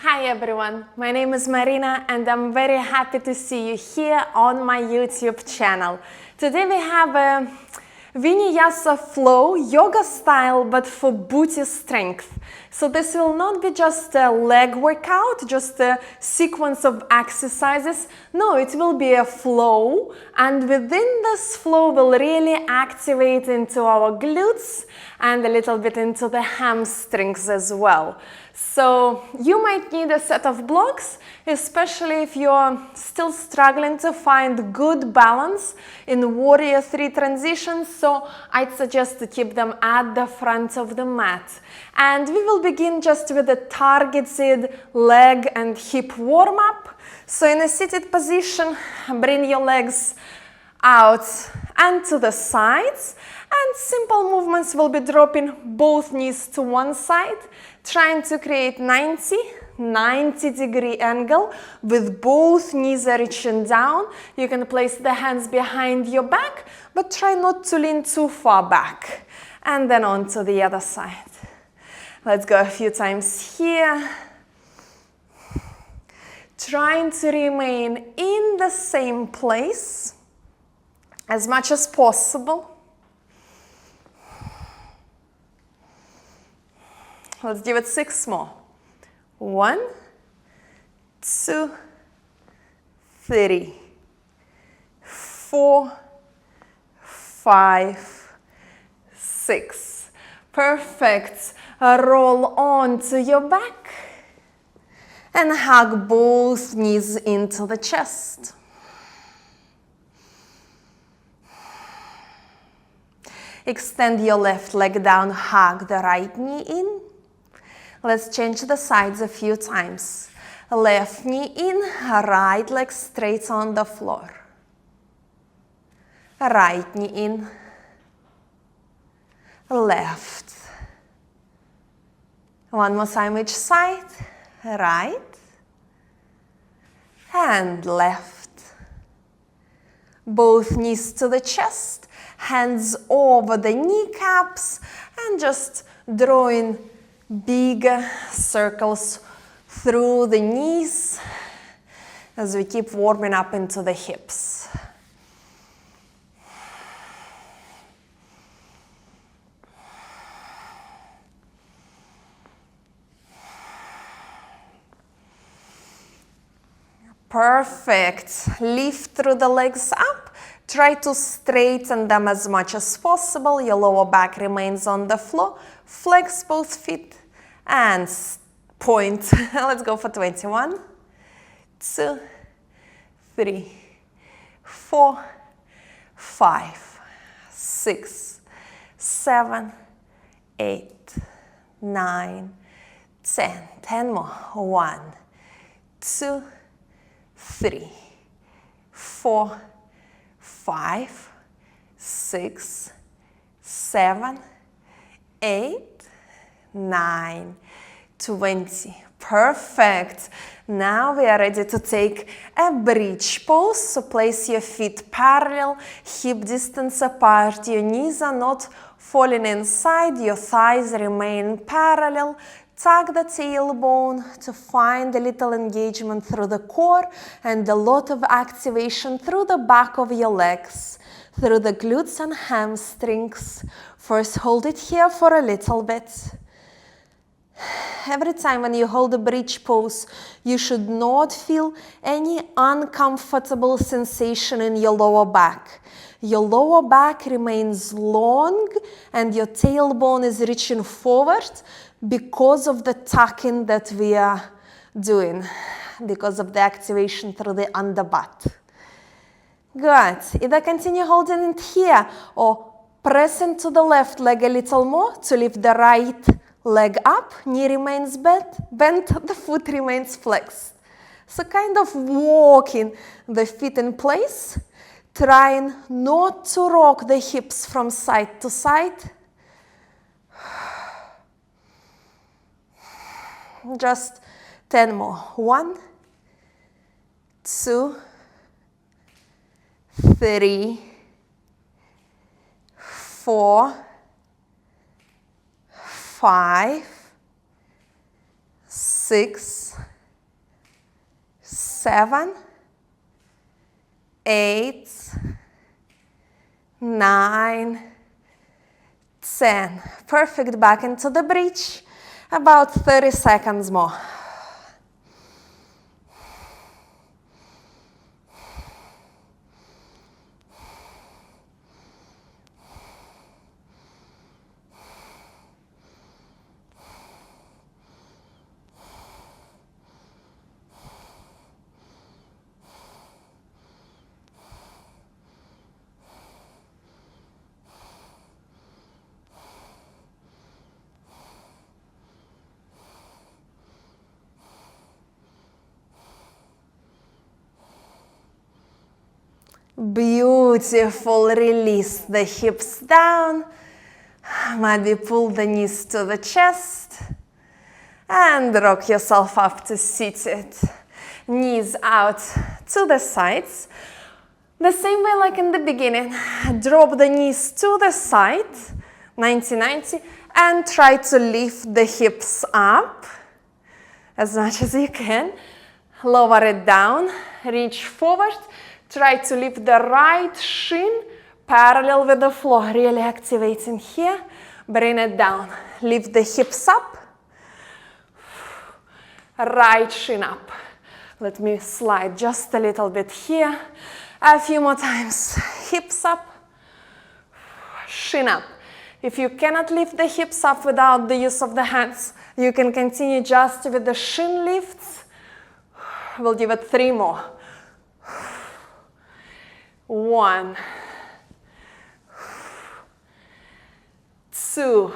Hi everyone, my name is Marina and I'm very happy to see you here on my YouTube channel. Today we have a Vinyasa flow yoga style but for booty strength. So this will not be just a leg workout, just a sequence of exercises. No, it will be a flow, and within this flow we'll really activate into our glutes and a little bit into the hamstrings as well. So you might need a set of blocks, especially if you're still struggling to find good balance in Warrior 3 transitions. So I'd suggest to keep them at the front of the mat. And we will begin just with a targeted leg and hip warm-up. So in a seated position, bring your legs out and to the sides. And simple movements will be dropping both knees to one side, trying to create 90-degree angle with both knees reaching down. You can place the hands behind your back, but try not to lean too far back. And then on to the other side. Let's go a few times here. Trying to remain in the same place as much as possible. Let's give it 6 more. 1, 2, 3, 4, 5, 6. Perfect. Roll onto your back and hug both knees into the chest. Extend your left leg down, hug the right knee in. Let's change the sides a few times. Left knee in, right leg straight on the floor. Right knee in, left. One more time each side. Right and left. Both knees to the chest, hands over the kneecaps, and just drawing big circles through the knees as we keep warming up into the hips. Perfect. Lift through the legs up. Try to straighten them as much as possible. Your lower back remains on the floor. Flex both feet and point. Let's go for 21, 2, 3, 4, 5, 6, 7, 8, 9, 10. 10 more. 1, 2, 3, 4, 5, 6, 7, 8, 9, 20. Perfect. Now we are ready to take a bridge pose. So place your feet parallel, hip distance apart. Your knees are not falling inside. Your thighs remain parallel. Tuck the tailbone to find a little engagement through the core and a lot of activation through the back of your legs, through the glutes and hamstrings. First, hold it here for a little bit. Every time when you hold the bridge pose, you should not feel any uncomfortable sensation in your lower back. Your lower back remains long and your tailbone is reaching forward because of the tucking that we are doing, because of the activation through the underbutt. Good. Either continue holding it here or press into the left leg a little more to lift the right leg up. Knee remains bent, the foot remains flexed. So kind of walking the feet in place, trying not to rock the hips from side to side. Just 10 more. 1, 2, 3, 4, 5, 6, 7, 8, 9, 10. Perfect. Back into the bridge. About 30 seconds more. Beautiful. Release the hips down. Maybe pull the knees to the chest. And rock yourself up to seated. Knees out to the sides. The same way like in the beginning. Drop the knees to the side. 90-90. And try to lift the hips up as much as you can. Lower it down. Reach forward. Try to lift the right shin parallel with the floor. Really activating here. Bring it down. Lift the hips up. Right shin up. Let me slide just a little bit here. A few more times. Hips up. Shin up. If you cannot lift the hips up without the use of the hands, you can continue just with the shin lifts. We'll give it 3 more. 1, 2,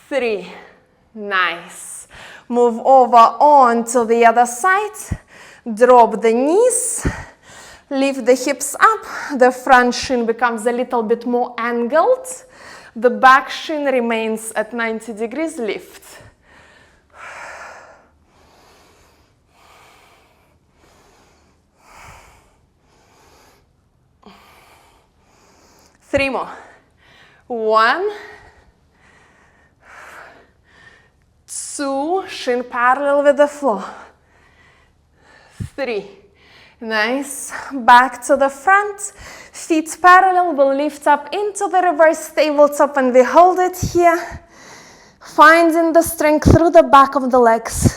3. Nice. Move over on to the other side. Drop the knees. Lift the hips up. The front shin becomes a little bit more angled. The back shin remains at 90 degrees lift. Three more. 1, 2, shin parallel with the floor. 3. Nice. Back to the front. Feet parallel. We'll lift up into the reverse tabletop and we hold it here. Finding the strength through the back of the legs.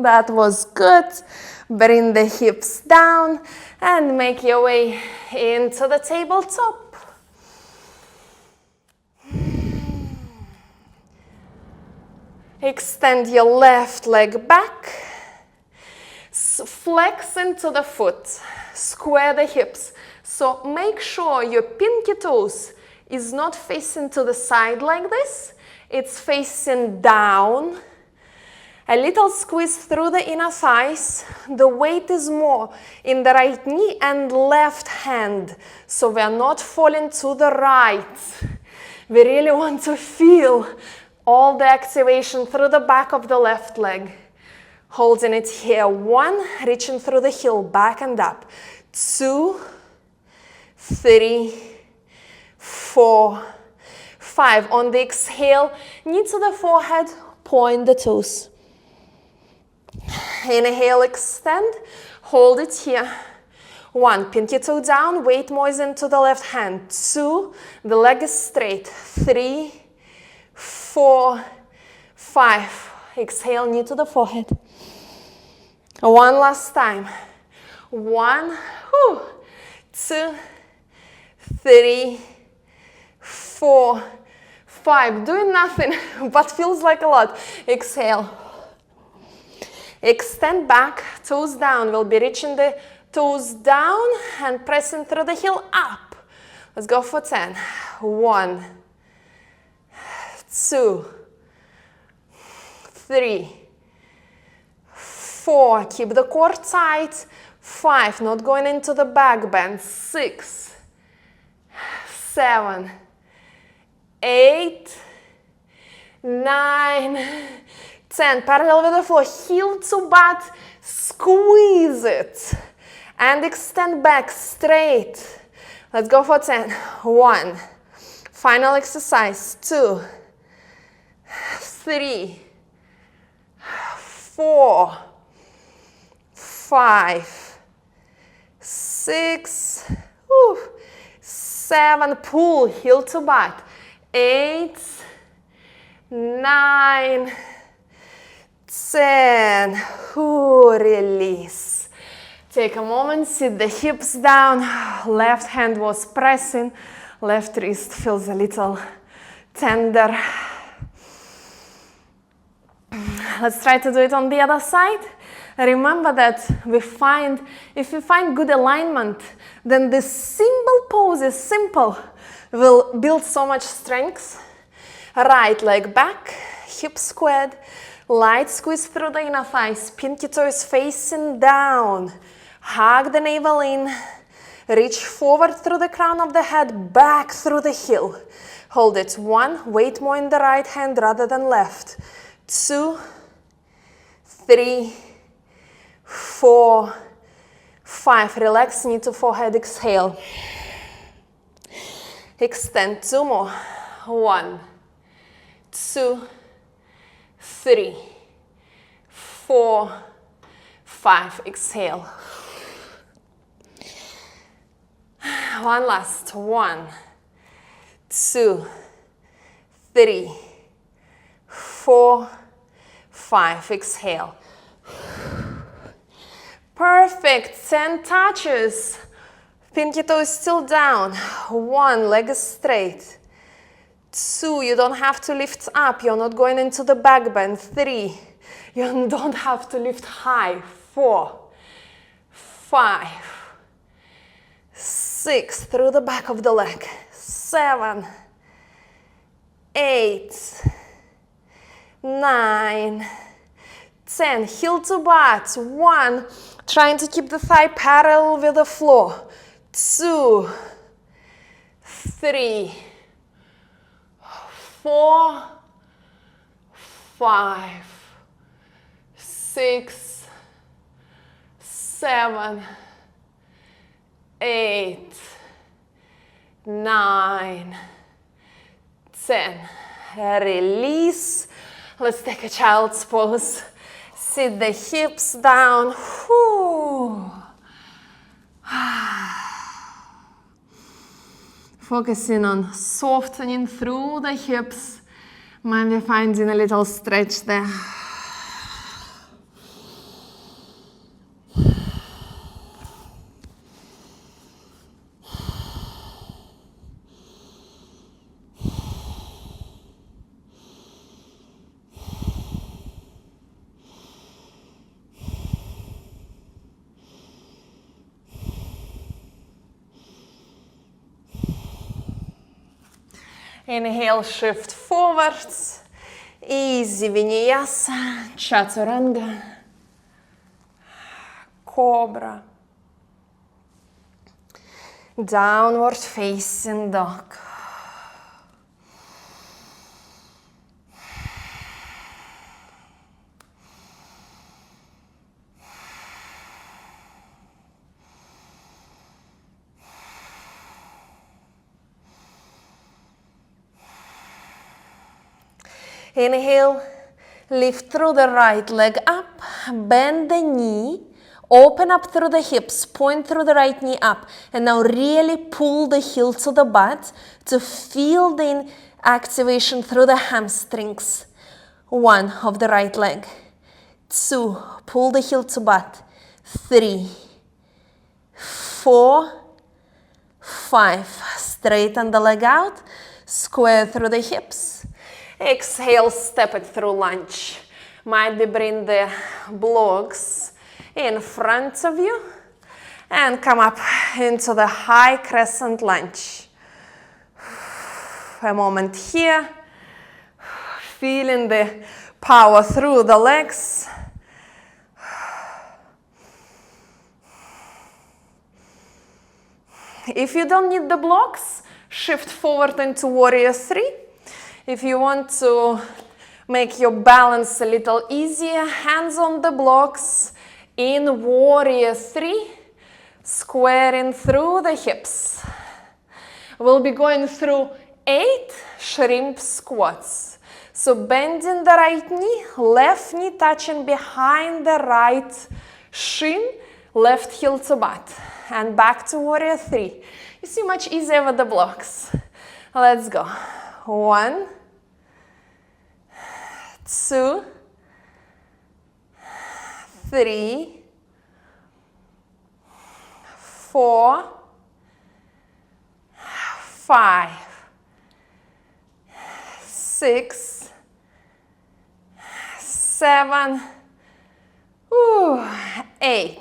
That was good. Bring the hips down and make your way into the tabletop. Extend your left leg back. Flex into the foot. Square the hips. So make sure your pinky toes is not facing to the side like this. It's facing down. A little squeeze through the inner thighs. The weight is more in the right knee and left hand. So we are not falling to the right. We really want to feel all the activation through the back of the left leg. Holding it here. 1, reaching through the heel, back and up. 2, 3, 4, 5. On the exhale, knee to the forehead, point the toes. Inhale, extend, hold it here. 1, pinky toe down, weight more is into the left hand. 2, the leg is straight. 3, 4, 5. Exhale, knee to the forehead. 1 last time. 1, 2, 3, 4, 5. Doing nothing, but feels like a lot. Exhale. Extend back, toes down. We'll be reaching the toes down and pressing through the heel up. Let's go for 10. 1, 2, 3, 4. Keep the core tight. 5. Not going into the back bend. 6, 7, 8, 9, 10. Parallel with the floor. Heel to butt. Squeeze it. And extend back straight. Let's go for 10. 1. Final exercise. 2, 3, 4, 5, 6, 7. Pull, heel to butt. 8, 9, 10. Release. Take a moment, sit the hips down. Left hand was pressing. Left wrist feels a little tender. Let's try to do it on the other side. Remember that if we find good alignment, then this simple pose is simple, will build so much strength. Right leg back, hip squared, light squeeze through the inner thighs, pinky toe is facing down. Hug the navel in, reach forward through the crown of the head, back through the heel. Hold it. 1, weight more in the right hand rather than left. 2, 3, 4, 5. Relax knee to forehead, exhale. Extend. 2 more. 1, 2, 3, 4, 5. Exhale. One last. 1, 2, 3, 4, 5. Exhale. Perfect. 10 touches. Pinky toe is still down. 1, leg is straight. 2, you don't have to lift up. You're not going into the back bend. 3, you don't have to lift high. 4, 5, 6, through the back of the leg. 7, 8, 9, 10. Heel to butt. 1, trying to keep the thigh parallel with the floor. 2, 3, 4, 5, 6, 7, 8, 9, 10. Release. Let's take a child's pose. Sit the hips down. Focusing on softening through the hips. Maybe finding a little stretch there. Inhale, shift forwards. Easy vinyasa, chaturanga, cobra, downward facing dog. Inhale, lift through the right leg up, bend the knee, open up through the hips, point through the right knee up, and now really pull the heel to the butt to feel the activation through the hamstrings. 1 of the right leg. 2, pull the heel to butt. 3, 4, 5, straighten the leg out, square through the hips. Exhale, step it through lunge. Might be bring the blocks in front of you and come up into the high crescent lunge. A moment here, feeling the power through the legs. If you don't need the blocks, shift forward into warrior 3. If you want to Make your balance a little easier. Hands on the blocks. In warrior 3, squaring through the hips. We'll be going through 8 shrimp squats. So bending the right knee, left knee touching behind the right shin, left heel to butt. And back to warrior 3. You see, much easier with the blocks. Let's go. 1, 2, 3, 4, 5, 6, 7, 8.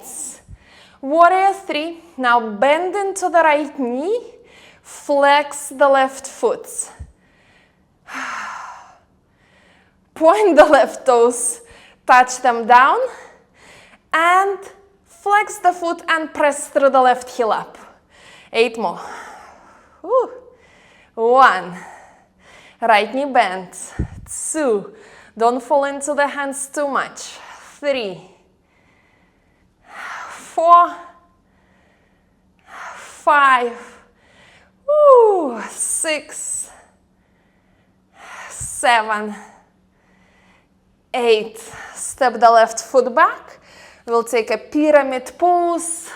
Warrior 3. Now bend into the right knee, flex the left foot. Point the left toes, touch them down, and flex the foot and press through the left heel up. 8 more. 1. Right knee bend. 2. Don't fall into the hands too much. 3. 4. 5. 6. 7. 8. Step the left foot back. We'll take a pyramid pose.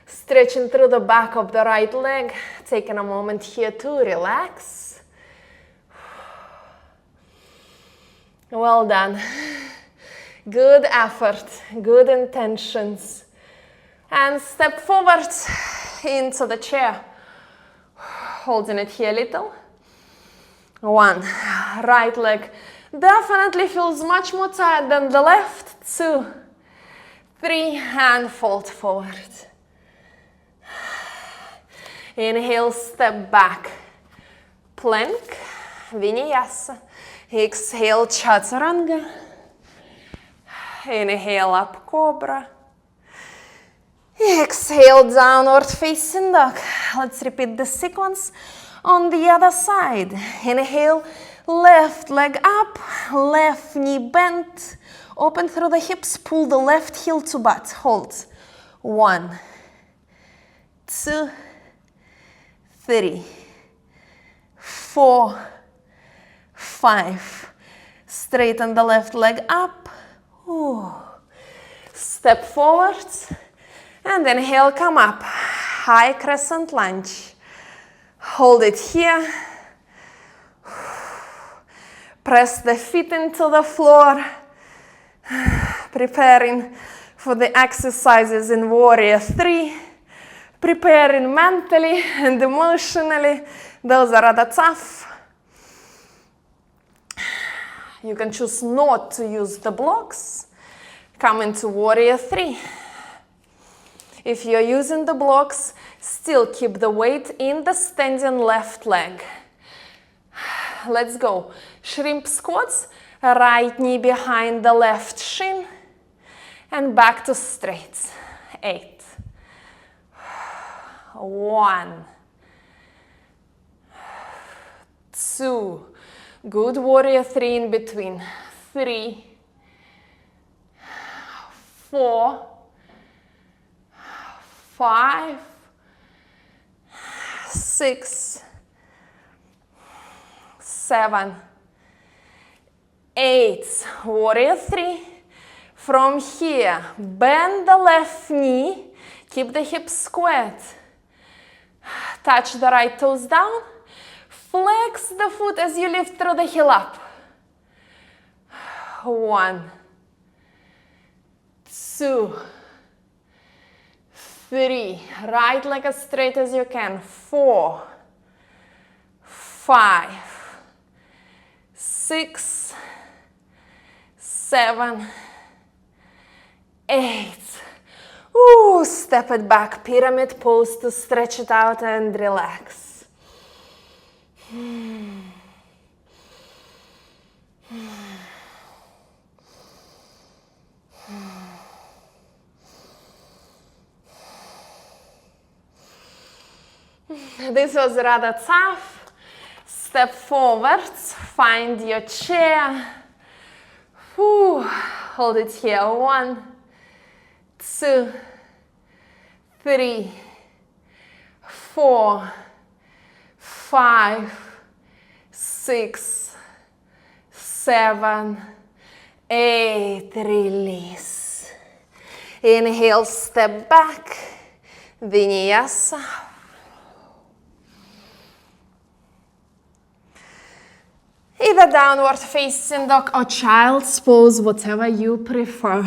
Stretching through the back of the right leg. Taking a moment here to relax. Well done. Good effort, good intentions. And step forward into the chair. Holding it here a little. 1. Right leg definitely feels much more tired than the left. 2, 3, and fold forward. Inhale, step back. Plank, vinyasa. Exhale, chaturanga. Inhale, up cobra. Exhale, downward facing dog. Let's repeat the sequence on the other side. Inhale, left leg up, left knee bent. Open through the hips, pull the left heel to butt. Hold. 1, 2, 3, 4, 5. Straighten the left leg up. Step forward. And inhale, come up. High crescent lunge. Hold it here. Press the feet into the floor. Preparing for the exercises in warrior 3. Preparing mentally and emotionally. Those are rather tough. You can choose not to use the blocks. Come into warrior 3. If you're using the blocks, still keep the weight in the standing left leg. Let's go. Shrimp squats, right knee behind the left shin, and back to straight. 8. 1. 2. Good warrior 3 in between. 3. 4. 5. 6. 7. 8. Warrior 3. From here, bend the left knee. Keep the hips squared. Touch the right toes down. Flex the foot as you lift through the heel up. 1, 2, 3. Right leg as straight as you can. 4, 5, 6, 7, 8. Step it back. Pyramid pose to stretch it out and relax. This was rather tough. Step forwards, find your chair. Hold it here. 1, 2, 3, 4, 5, 6, 7, 8. Release. Inhale, step back. Vinyasa. Either downward facing dog or child's pose, whatever you prefer.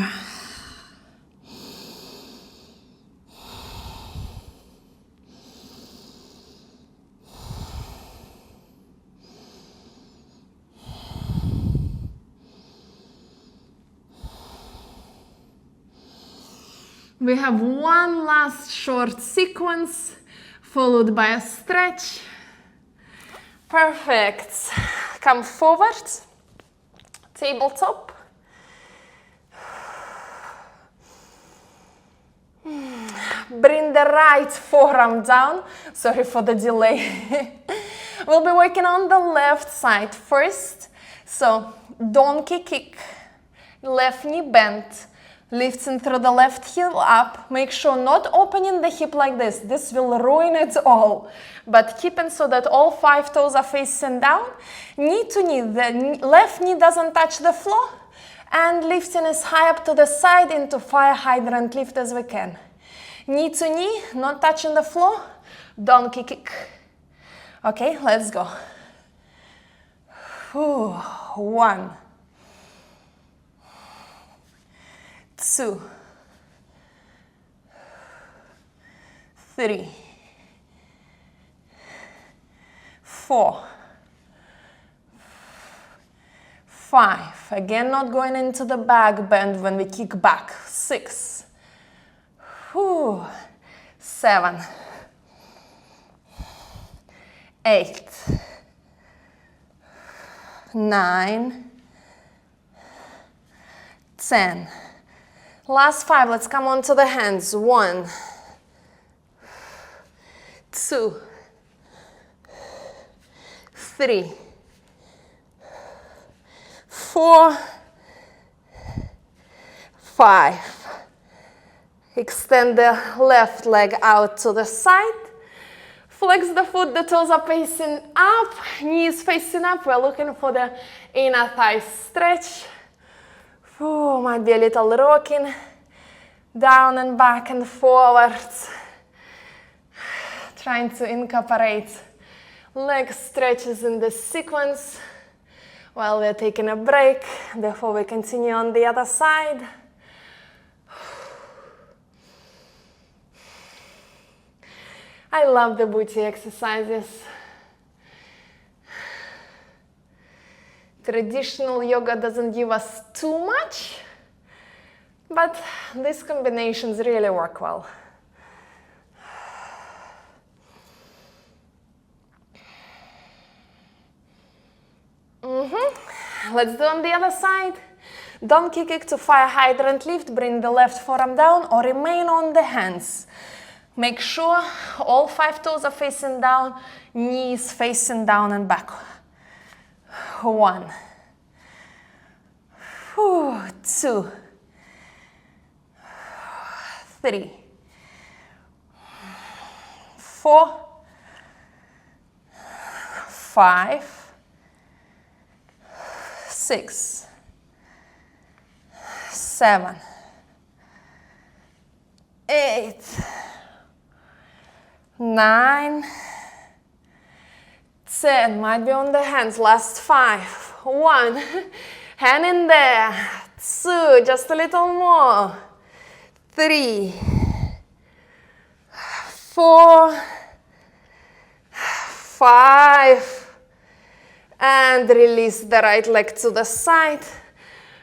We have one last short sequence, followed by a stretch. Perfect. Come forward, tabletop. Bring the right forearm down. Sorry for the delay. We'll be working on the left side first. So, donkey kick, left knee bent, lifting through the left heel up. Make sure not opening the hip like this. This will ruin it all. But keeping so that all 5 toes are facing down. Knee to knee. The left knee doesn't touch the floor. And lifting as high up to the side into fire hydrant lift as we can. Knee to knee, not touching the floor. Donkey kick. Okay, let's go. 1, 2, 3, 4, 5. Again, not going into the back bend when we kick back. 6, 7, 8, 9, 10. Last 5, let's come onto the hands. 1, 2, 3, 4, 5. Extend the left leg out to the side. Flex the foot, the toes are facing up, knees facing up. We're looking for the inner thigh stretch. Might be a little rocking, down and back and forwards. Trying to incorporate leg stretches in this sequence while we're taking a break before we continue on the other side. I love the booty exercises. Traditional yoga doesn't give us too much, but these combinations really work well. Let's do on the other side. Donkey kick to fire hydrant lift. Bring the left forearm down or remain on the hands. Make sure all 5 toes are facing down, knees facing down and back. 1, 2, 3, 4, 5, 6, 7, 8, 9, 10. Might be on the hands. Last 5. 1, hand in there. 2, just a little more. 3, 4, 5. And release the right leg to the side.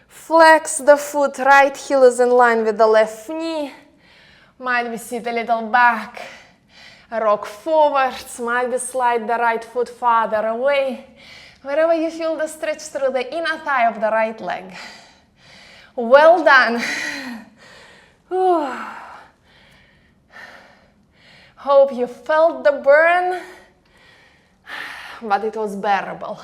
Flex the foot. Right heel is in line with the left knee. Might be sit a little back. Rock forwards, might be slide the right foot farther away. Wherever you feel the stretch through the inner thigh of the right leg. Well done. Hope you felt the burn. but it was bearable.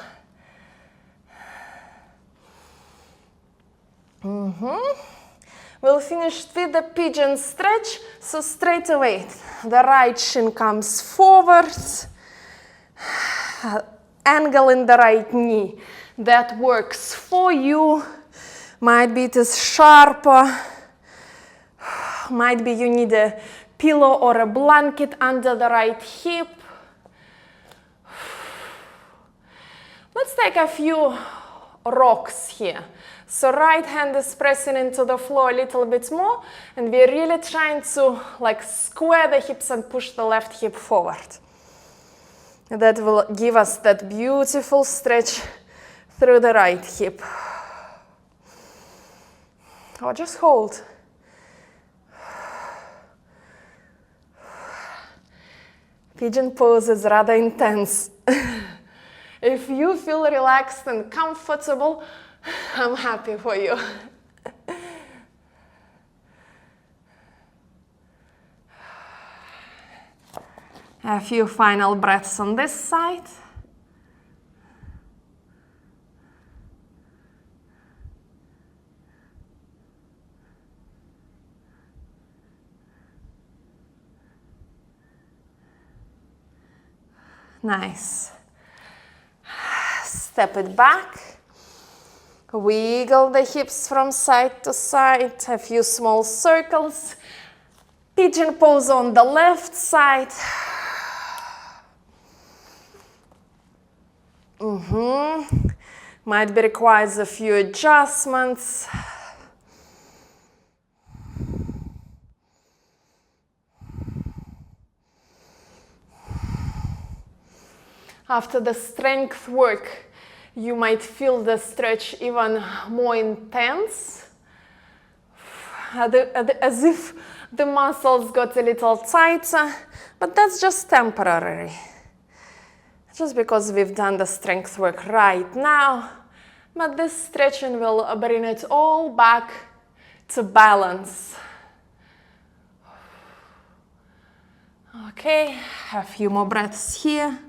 We'll finish with the pigeon stretch. So straight away, the right shin comes forward, angle in the right knee. That works for you. Might be it is sharper. Might be you need a pillow or a blanket under the right hip. Let's take a few rocks here. So right hand is pressing into the floor a little bit more, and we're really trying to like square the hips and push the left hip forward. That will give us that beautiful stretch through the right hip. Or just hold. Pigeon pose is rather intense. If you feel relaxed and comfortable, I'm happy for you. A few final breaths on this side. Nice. Step it back. Wiggle the hips from side to side, a few small circles. Pigeon pose on the left side. Might be requires a few adjustments. After the strength work, you might feel the stretch even more intense, as if the muscles got a little tighter, but that's just temporary. Just because we've done the strength work right now, but this stretching will bring it all back to balance. Okay, a few more breaths here.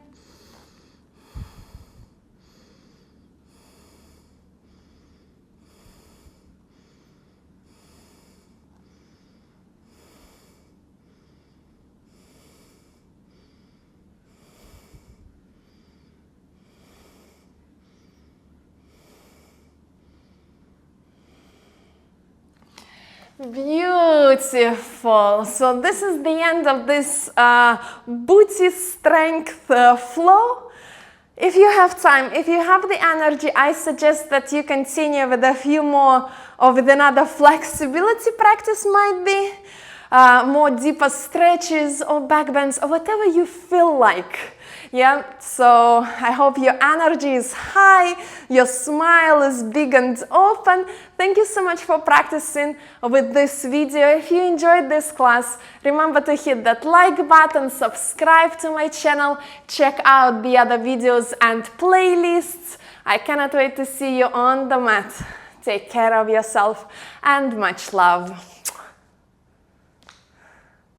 Beautiful. So this is the end of this booty strength flow. If you have time, if you have the energy, I suggest that you continue with a few more, or with another flexibility practice, might be more deeper stretches or back bends or whatever you feel like. Yeah, so I hope your energy is high, your smile is big and open. Thank you so much for practicing with this video. If you enjoyed this class, remember to hit that like button, subscribe to my channel, check out the other videos and playlists. I cannot wait to see you on the mat. Take care of yourself and much love.